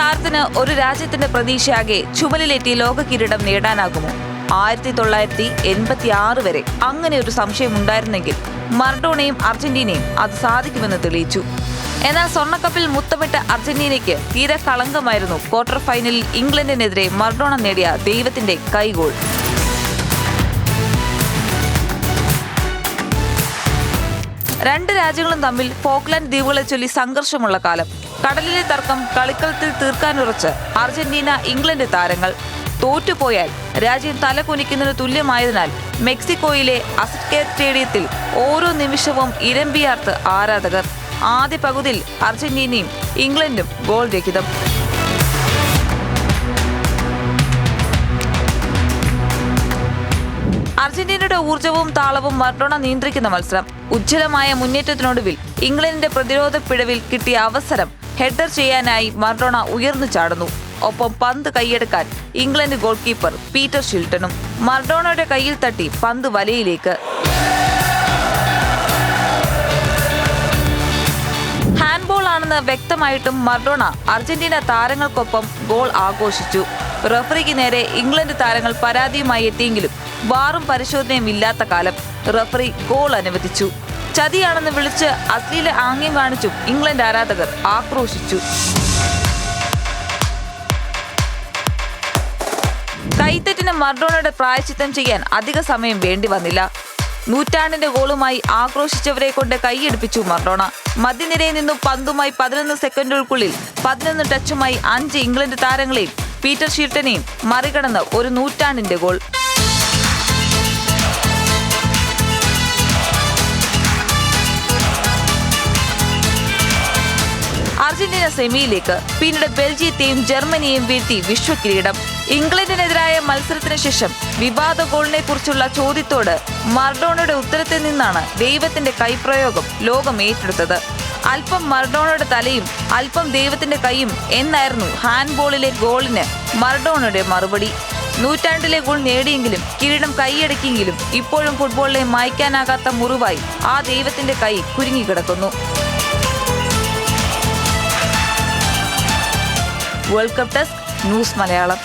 താരത്തിന് ഒരു രാജ്യത്തിന്റെ പ്രതീക്ഷയാകെ ചുമലിലേറ്റി ലോക കിരീടം നേടാനാകുമോ? 1986 വരെ അങ്ങനെ ഒരു സംശയം ഉണ്ടായിരുന്നെങ്കിൽ മറഡോണയും അർജന്റീനയും അത് സാധിക്കുമെന്ന് തെളിയിച്ചു. എന്നാൽ സ്വർണ്ണക്കപ്പിൽ മുത്തമിട്ട അർജന്റീനയ്ക്ക് തീരെ കളങ്കമായിരുന്നു ക്വാർട്ടർ ഫൈനലിൽ ഇംഗ്ലണ്ടിനെതിരെ മറഡോണ നേടിയ ദൈവത്തിന്റെ കൈഗോൾ. രണ്ട് രാജ്യങ്ങളും തമ്മിൽ ഫോക്ലാൻഡ് ദ്വീപുകളെ ചൊല്ലി സംഘർഷമുള്ള കാലം. കടലിലെ തർക്കം കളിക്കളത്തിൽ തീർക്കാനുറച്ച് അർജന്റീന ഇംഗ്ലണ്ട് താരങ്ങൾ. തോറ്റുപോയാൽ രാജ്യം തലകുനിക്കുന്നതിന് തുല്യമായതിനാൽ മെക്സിക്കോയിലെ അസ്കേ സ്റ്റേഡിയത്തിൽ ഓരോ നിമിഷവും ഇരമ്പിയാർത്ത് ആരാധകർ. ആദ്യ പകുതിയിൽ അർജന്റീനയും ഇംഗ്ലണ്ടും ഗോൾ രഹിതം. അർജന്റീനയുടെ ഊർജവും താളവും മറഡോണ നിയന്ത്രിക്കുന്ന മത്സരം. ഉജ്ജ്വലമായ മുന്നേറ്റത്തിനൊടുവിൽ ഇംഗ്ലണ്ടിന്റെ പ്രതിരോധ പിഴവിൽ കിട്ടിയ അവസരം ഹെഡർ ചെയ്യാനായി മറഡോണ ഉയർന്നു ചാടുന്നു. ഒപ്പം പന്ത് കൈയെടുക്കാൻ ഇംഗ്ലണ്ട് ഗോൾ കീപ്പർ പീറ്റർ ഷിൽട്ടണും. മറഡോണയുടെ കയ്യിൽ തട്ടി പന്ത് വലയിലേക്ക്. ഹാൻഡ്ബോൾ ആണെന്ന് വ്യക്തമായിട്ടും മറഡോണ അർജന്റീന താരങ്ങൾക്കൊപ്പം ഗോൾ ആഘോഷിച്ചു. റഫറിക്ക് നേരെ ഇംഗ്ലണ്ട് താരങ്ങൾ പരാതിയുമായി എത്തിയെങ്കിലും വാറും പരിശോധനയും ഇല്ലാത്ത കാലം. റഫറി ഗോൾ അനുവദിച്ചു. ചതിയാണെന്ന് വിളിച്ച് അശ്ലീല ആംഗ്യം കാണിച്ചും ഇംഗ്ലണ്ട് ആരാധകർ ആക്രോശിച്ചു. കൈത്തെറ്റിന് മറഡോണയുടെ പ്രായശ്ചിത്തം ചെയ്യാൻ അധിക സമയം വേണ്ടി വന്നില്ല. നൂറ്റാണ്ടിന്റെ ഗോളുമായി ആക്രോശിച്ചവരെ കൊണ്ട് കൈയെടുപ്പിച്ചു മറഡോണ. മധ്യനിരയിൽ നിന്നും പന്തുമായി 11 സെക്കൻഡുകൾക്കുള്ളിൽ 11 ടച്ചുമായി 5 ഇംഗ്ലണ്ട് താരങ്ങളെയും പീറ്റർ ഷിൽട്ടനെയും മറികടന്ന് ഒരു നൂറ്റാണ്ടിന്റെ ഗോൾ. അർജന്റീന സെമിയിലേക്ക്. പിന്നീട് ബെൽജിയത്തെയും ജർമ്മനിയെയും വീഴ്ത്തി വിശ്വകിരീടം. ഇംഗ്ലണ്ടിനെതിരായ മത്സരത്തിന് ശേഷം വിവാദ ഗോളിനെ കുറിച്ചുള്ള ചോദ്യത്തോട് മറഡോണയുടെ ഉത്തരത്തിൽ നിന്നാണ് ദൈവത്തിന്റെ കൈപ്രയോഗം ലോകം ഏറ്റെടുത്തത്. അല്പം മറഡോണയുടെ തലയും അല്പം ദൈവത്തിന്റെ കൈയും എന്നായിരുന്നു ഹാൻഡ്ബോളിലെ ഗോളിന് മറഡോണയുടെ മറുപടി. നൂറ്റാണ്ടിലെ ഗോൾ നേടിയെങ്കിലും കിരീടം കൈയടക്കിയെങ്കിലും ഇപ്പോഴും ഫുട്ബോളിലെ മായ്ക്കാനാകാത്ത മുറിവായി ആ ദൈവത്തിന്റെ കൈ കുരുങ്ങിക്കിടക്കുന്നു. World cup desk news Malayalam.